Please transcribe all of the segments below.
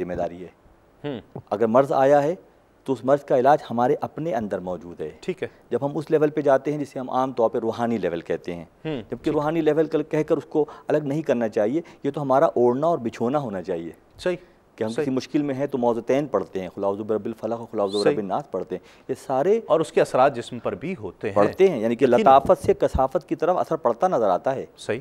ذمہ داری ہے۔ اگر مرض آیا ہے تو اس مرض کا علاج ہمارے اپنے اندر موجود ہے۔ ٹھیک ہے۔ جب ہم اس لیول پہ جاتے ہیں جسے ہم عام طور پہ روحانی لیول کہتے ہیں، جبکہ روحانی لیول کہہ کر اس کو الگ نہیں کرنا چاہیے، یہ تو ہمارا اوڑھنا اور بچھونا ہونا چاہیے۔ صحیح کہ ہم کسی مشکل میں ہیں تو معوذتین پڑھتے ہیں، قل اعوذ برب الفلق اور قل اعوذ برب الناس پڑھتے ہیں، یہ سارے اور اس کے اثرات جسم پر بھی ہوتے ہیں، پڑھتے ہیں، یعنی کہ لطافت سے کثافت کی طرف اثر پڑتا نظر آتا ہے۔ صحیح،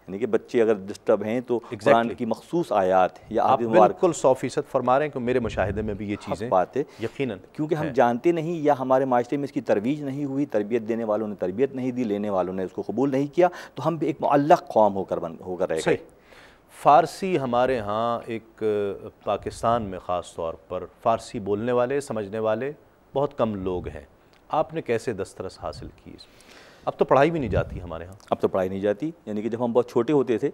یعنی کہ بچے اگر ڈسٹرب ہیں تو قرآن کی مخصوص آیات یا آپ بالکل 100% فرما رہے ہیں کہ میرے مشاہدے میں بھی یہ چیزیں بات ہے یقیناً، کیونکہ ہم جانتے نہیں یا ہمارے معاشرے میں اس کی ترویج نہیں ہوئی، تربیت دینے والوں نے تربیت نہیں دی، لینے والوں نے اس کو قبول نہیں کیا، تو ہم بھی ایک معلق قوم ہو کر رہ گئے۔ فارسی ہمارے ہاں ایک پاکستان میں خاص طور پر فارسی بولنے والے سمجھنے والے بہت کم لوگ ہیں، آپ نے کیسے دسترس حاصل کی اس میں؟ اب تو پڑھائی بھی نہیں جاتی ہمارے ہاں۔ اب تو پڑھائی نہیں جاتی، یعنی کہ جب ہم بہت چھوٹے ہوتے تھے،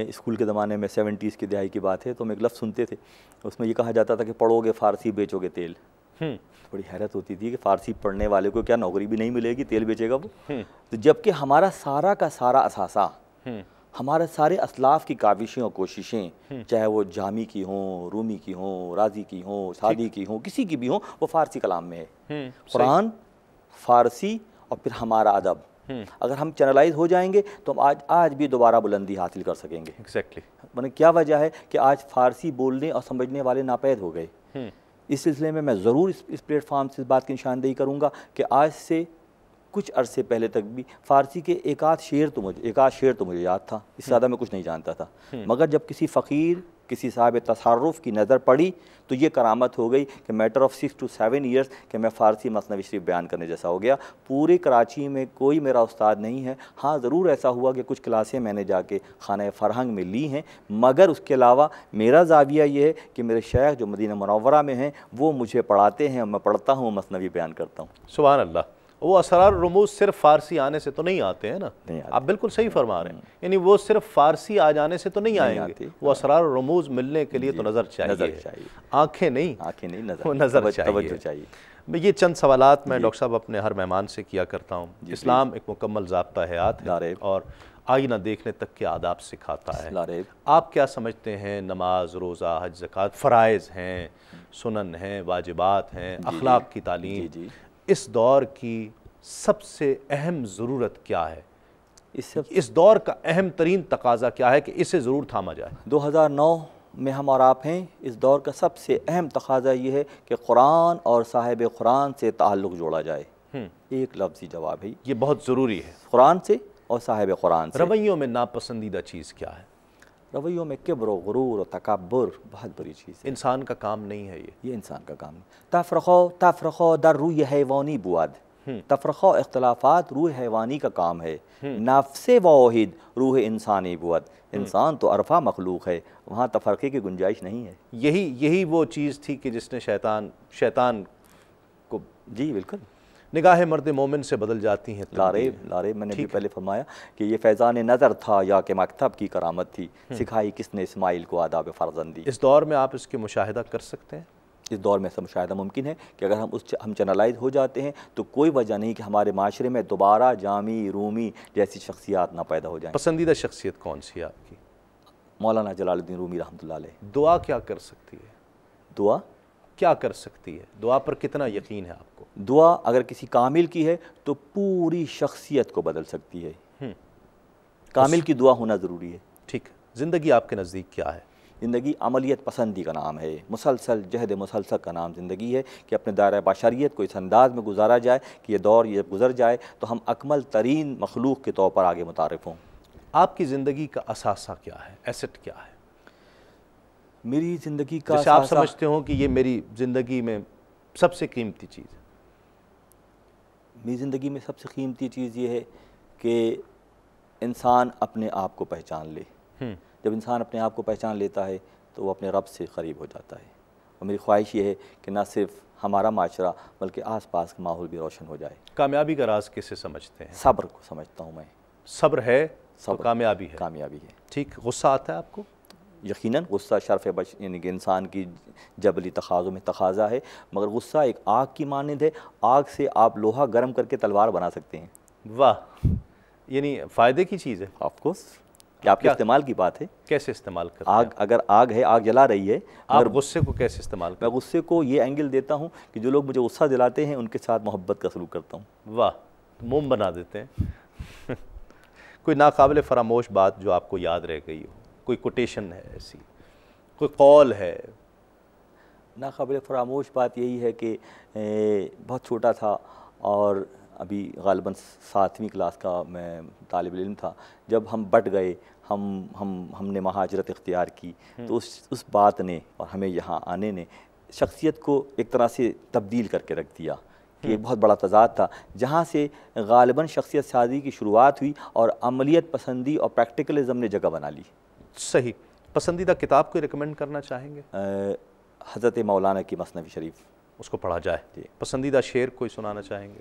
اسکول کے زمانے میں 70s کی دہائی کی بات ہے، تو ہم ایک لفظ سنتے تھے، اس میں یہ کہا جاتا تھا کہ پڑھو گے فارسی بیچو گے تیل۔ بڑی حیرت ہوتی تھی کہ فارسی پڑھنے والے کو کیا نوکری بھی نہیں ملے گی، تیل بیچے گا وہ؟ تو جبکہ ہمارا سارا کا سارا اثاثہ، ہمارے سارے اسلاف کی کاوشیں اور کوششیں، چاہے وہ جامی کی ہوں، رومی کی ہوں، رازی کی ہوں، سعدی کی ہوں، کسی کی بھی ہوں، وہ فارسی کلام میں ہے۔ قرآن، فارسی اور پھر ہمارا ادب، اگر ہم چینلائز ہو جائیں گے تو ہم آج بھی دوبارہ بلندی حاصل کر سکیں گے۔ ایگزیکٹلی، کیا وجہ ہے کہ آج فارسی بولنے اور سمجھنے والے ناپید ہو گئے۔ اس سلسلے میں ضرور اس پلیٹ فارم سے اس بات کی نشاندہی کروں گا کہ آج سے کچھ عرصے پہلے تک بھی فارسی کے ایک آدھ شعر تو مجھے یاد تھا، اس سے زیادہ میں کچھ نہیں جانتا تھا، مگر جب کسی فقیر، کسی صاحب تصرف کی نظر پڑی تو یہ کرامت ہو گئی کہ میٹر آف 6 to 7 ایئرس کہ میں فارسی مثنوی شریف بیان کرنے جیسا ہو گیا۔ پورے کراچی میں کوئی میرا استاد نہیں ہے، ہاں ضرور ایسا ہوا کہ کچھ کلاسیں میں نے جا کے خانہ فرہنگ میں لی ہیں، مگر اس کے علاوہ میرا زاویہ یہ ہے کہ میرے شیخ جو مدینہ منورہ میں ہیں وہ مجھے پڑھاتے ہیں اور میں پڑھتا ہوں، مثنوی بیان کرتا ہوں۔ سبحان اللہ۔ وہ اسرار رموز صرف فارسی آنے سے تو نہیں آتے ہیں نا، آپ بالکل صحیح فرما رہے ہیں، یعنی وہ صرف فارسی آ جانے سے تو نہیں آئیں گے، وہ اسرار رموز ملنے کے لیے تو نظر چاہیے، آنکھیں نہیں، نظر چاہیے۔ یہ چند سوالات میں ڈاکٹر صاحب اپنے ہر مہمان سے کیا کرتا ہوں۔ اسلام ایک مکمل ضابطہ حیات ہے اور آئینہ دیکھنے تک کے آداب سکھاتا ہے۔ آپ کیا سمجھتے ہیں نماز، روزہ، حج، زکوٰۃ فرائض ہیں، سنن ہیں، واجبات ہیں، اخلاق کی تعلیم، اس دور کی سب سے اہم ضرورت کیا ہے؟ اس دور کا اہم ترین تقاضا کیا ہے کہ اسے ضرور تھاما جائے؟ 2009 میں ہم اور آپ ہیں، اس دور کا سب سے اہم تقاضا یہ ہے کہ قرآن اور صاحب قرآن سے تعلق جوڑا جائے۔ ایک لفظی جواب ہے، یہ بہت ضروری ہے، قرآن سے اور صاحب قرآن سے۔ رویوں میں ناپسندیدہ چیز کیا ہے؟ رویوں میں کبر و غرور و تکبر بہت بڑی چیز ہے۔ انسان کا کام نہیں ہے یہ انسان کا کام نہیں۔ تفرقہ در روح حیوانی بود، تفرقہ اختلافات روح حیوانی کا کام ہے۔ نفس واحد روح انسانی بود، انسان تو عرفہ مخلوق ہے، وہاں تفرقے کی گنجائش نہیں ہے۔ یہی وہ چیز تھی کہ جس نے شیطان کو، جی بالکل، نگاہ مرد مومن سے بدل جاتی ہیں۔ لارے میں نے بھی پہلے فرمایا کہ یہ فیضان نظر تھا یا کہ مکتب کی کرامت تھی، سکھائی کس نے اسماعیل کو آداب فرزندی۔ اس دور میں آپ اس کے مشاہدہ کر سکتے ہیں؟ اس دور میں ایسا مشاہدہ ممکن ہے کہ اگر ہم چینلائز ہو جاتے ہیں تو کوئی وجہ نہیں کہ ہمارے معاشرے میں دوبارہ جامی، رومی جیسی شخصیات نہ پیدا ہو جائیں۔ پسندیدہ شخصیت کون سی ہے آپ کی؟ مولانا جلال الدین رومی رحمۃ اللہ علیہ۔ دعا کیا کر سکتی ہے؟ دعا کیا کر سکتی ہے؟ دعا پر کتنا یقین ہے آپ کو؟ دعا اگر کسی کامل کی ہے تو پوری شخصیت کو بدل سکتی ہے۔ کامل کی دعا ہونا ضروری ہے۔ ٹھیک، زندگی آپ کے نزدیک کیا ہے؟ زندگی عملیت پسندی کا نام ہے، مسلسل جہد مسلسل کا نام زندگی ہے کہ اپنے دائرہ بشریت کو اس انداز میں گزارا جائے کہ یہ دور یہ گزر جائے تو ہم اکمل ترین مخلوق کے طور پر آگے متعارف ہوں۔ آپ کی زندگی کا اثاثہ کیا ہے؟ ایسٹ کیا ہے؟ میری زندگی کا جیسے آپ سمجھتے ہوں کہ یہ میری زندگی میں سب سے قیمتی چیز ہے۔ میری زندگی میں سب سے قیمتی چیز یہ ہے کہ انسان اپنے آپ کو پہچان لے۔ جب انسان اپنے آپ کو پہچان لیتا ہے تو وہ اپنے رب سے قریب ہو جاتا ہے، اور میری خواہش یہ ہے کہ نہ صرف ہمارا معاشرہ بلکہ آس پاس کا ماحول بھی روشن ہو جائے۔ کامیابی کا راز کسے سمجھتے ہیں؟ صبر کو سمجھتا ہوں میں۔ صبر ہے تو کامیابی ہے۔ کامیابی ہے۔ ٹھیک، غصہ آتا ہے آپ کو؟ یقیناً غصہ شرف یعنی کہ انسان کی جبلی تقاضوں میں تقاضا ہے، مگر غصہ ایک آگ کی مانند ہے، آگ سے آپ لوہا گرم کر کے تلوار بنا سکتے ہیں۔ واہ، یعنی فائدے کی چیز ہے۔ آف کورس، کہ آپ کے استعمال کی بات ہے. کیسے استعمال کرتے ہیں؟ اگر آگ ہے, آگ جلا رہی ہے, آپ غصے کو کیسے استعمال کرتے ہیں؟ میں غصے کو یہ اینگل دیتا ہوں کہ جو لوگ مجھے غصہ دلاتے ہیں ان کے ساتھ محبت کا سلوک کرتا ہوں. واہ, موم بنا دیتے ہیں. کوئی ناقابل فراموش بات جو آپ کو یاد رہ گئی ہو, کوئی کوٹیشن ہے ایسی, کوئی قول ہے؟ ناقابل فراموش بات یہی ہے کہ بہت چھوٹا تھا اور ابھی غالباً 7ویں کلاس کا میں طالب علم تھا, جب ہم بٹ گئے, ہم نے مہاجرت اختیار کی, تو اس بات نے اور ہمیں یہاں آنے نے شخصیت کو ایک طرح سے تبدیل کر کے رکھ دیا کہ ایک بہت بڑا تضاد تھا, جہاں سے غالباً شخصیت سازی کی شروعات ہوئی اور عملیت پسندی اور پریکٹیکلزم نے جگہ بنا لی. صحیح. پسندیدہ کتاب کوئی ریکمینڈ کرنا چاہیں گے؟ حضرت مولانا کی مثنوی شریف, اس کو پڑھا جائے. پسندیدہ شعر کوئی سنانا چاہیں گے؟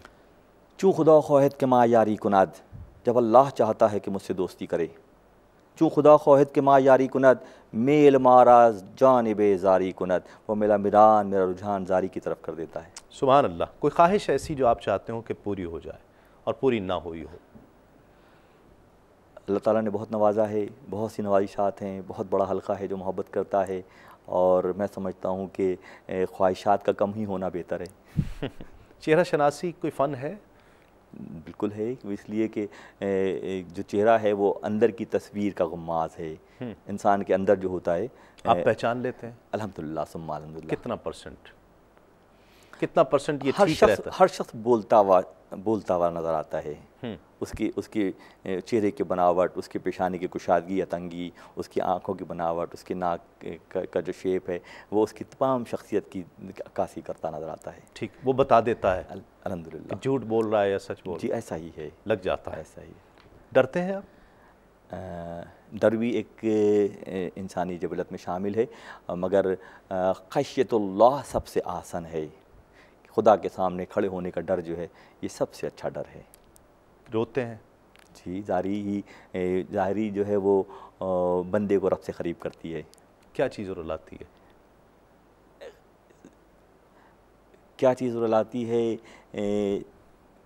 چوں خدا خواہد کہ ماں یاری کند, جب اللہ چاہتا ہے کہ مجھ سے دوستی کرے. چوں خدا خواہد کہ ماں یاری کند, میل مارا جانب زاری کند, وہ میرا رجحان زاری کی طرف کر دیتا ہے. سبحان اللہ. کوئی خواہش ایسی جو آپ چاہتے ہوں کہ پوری ہو جائے اور پوری نہ ہوئی ہو؟ اللہ تعالیٰ نے بہت نوازا ہے, بہت سی نوازشات ہیں, بہت بڑا حلقہ ہے جو محبت کرتا ہے, اور میں سمجھتا ہوں کہ خواہشات کا کم ہی ہونا بہتر ہے. چہرہ شناسی کوئی فن ہے؟ بالکل ہے, اس لیے کہ جو چہرہ ہے وہ اندر کی تصویر کا غماز ہے, انسان کے اندر جو ہوتا ہے. آپ پہچان لیتے ہیں؟ الحمدللہ ثم الحمدللہ. کتنا پرسنٹ یہ ٹھیک رہتا ہے؟ ہر شخص بولتا ہوا نظر آتا ہے. اس کی چہرے کی بناوٹ, اس کی پیشانی کی کشادگی یا تنگی, اس کی آنکھوں کی بناوٹ, اس کے ناک کا جو شیپ ہے, وہ اس کی تمام شخصیت کی عکاسی کرتا نظر آتا ہے. ٹھیک, وہ بتا دیتا ہے الحمدللہ کہ جھوٹ بول رہا ہے یا سچ بول رہا ہے. جی ایسا ہی ہے, لگ جاتا ہے. ایسا ہی. ڈرتے ہیں آپ؟ ڈر بھی ایک انسانی جبلت میں شامل ہے, مگر خشیت اللہ سب سے آسن ہے. خدا کے سامنے کھڑے ہونے کا ڈر جو ہے یہ سب سے اچھا ڈر ہے. روتے ہیں؟ جی, ظاہری جو ہے وہ بندے کو رب سے قریب کرتی ہے. کیا چیز رلاتی ہے؟ کیا چیز رلاتی ہے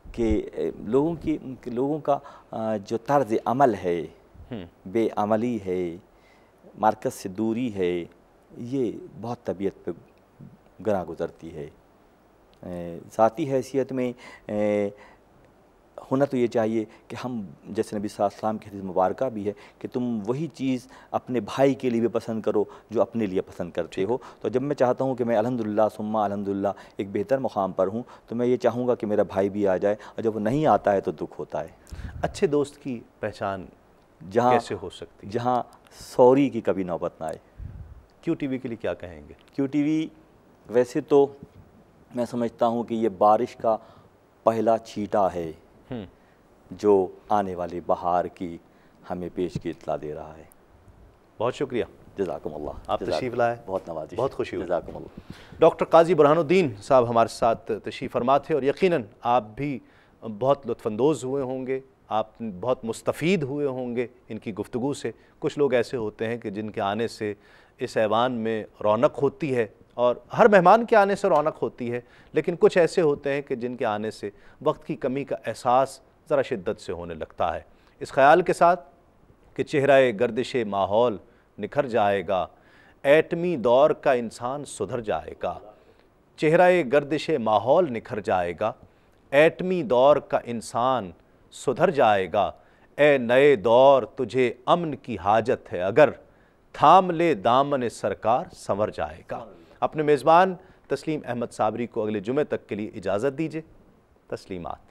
کہ لوگوں کا جو طرز عمل ہے, بے عملی ہے, مرکز سے دوری ہے, یہ بہت طبیعت پہ گراں گزرتی ہے. ذاتی حیثیت میں ہونا تو یہ چاہیے کہ ہم, جیسے نبی صلی اللہ علیہ وسلم کی حدیث مبارکہ بھی ہے کہ تم وہی چیز اپنے بھائی کے لیے بھی پسند کرو جو اپنے لیے پسند کرتے ہو. تو جب میں چاہتا ہوں کہ میں الحمدللہ ثم الحمدللہ ایک بہتر مقام پر ہوں, تو میں یہ چاہوں گا کہ میرا بھائی بھی آ جائے, اور جب وہ نہیں آتا ہے تو دکھ ہوتا ہے. اچھے دوست کی پہچان کیسے ہو سکتی ہے؟ جہاں سوری کی کبھی نوبت نہ آئے. کیو ٹی وی کے لیے کیا کہیں گے؟ کیو ٹی وی ویسے تو میں سمجھتا ہوں کہ یہ بارش کا پہلا چھیٹا ہے جو آنے والی بہار کی ہمیں پیش کی اطلاع دے رہا ہے. بہت شکریہ. جزاکم اللہ. آپ تشریف لائے, بہت نوازش, بہت خوشی ہوئی. جزاکم اللہ. ڈاکٹر قاضی برہان الدین صاحب ہمارے ساتھ تشریف فرما تھے, اور یقیناً آپ بھی بہت لطف اندوز ہوئے ہوں گے, آپ بہت مستفید ہوئے ہوں گے ان کی گفتگو سے. کچھ لوگ ایسے ہوتے ہیں کہ جن کے آنے سے اس ایوان میں رونق ہوتی ہے, اور ہر مہمان کے آنے سے رونق ہوتی ہے, لیکن کچھ ایسے ہوتے ہیں کہ جن کے آنے سے وقت کی کمی کا احساس ذرا شدت سے ہونے لگتا ہے. اس خیال کے ساتھ کہ چہرہ گردش ماحول نکھر جائے گا, ایٹمی دور کا انسان سدھر جائے گا. چہرہ گردش ماحول نکھر جائے گا, ایٹمی دور کا انسان سدھر جائے گا. اے نئے دور تجھے امن کی حاجت ہے, اگر تھام لے دامن سرکار سنور جائے گا. اپنے میزبان تسلیم احمد صابری کو اگلے جمعے تک کے لیے اجازت دیجیے. تسلیمات.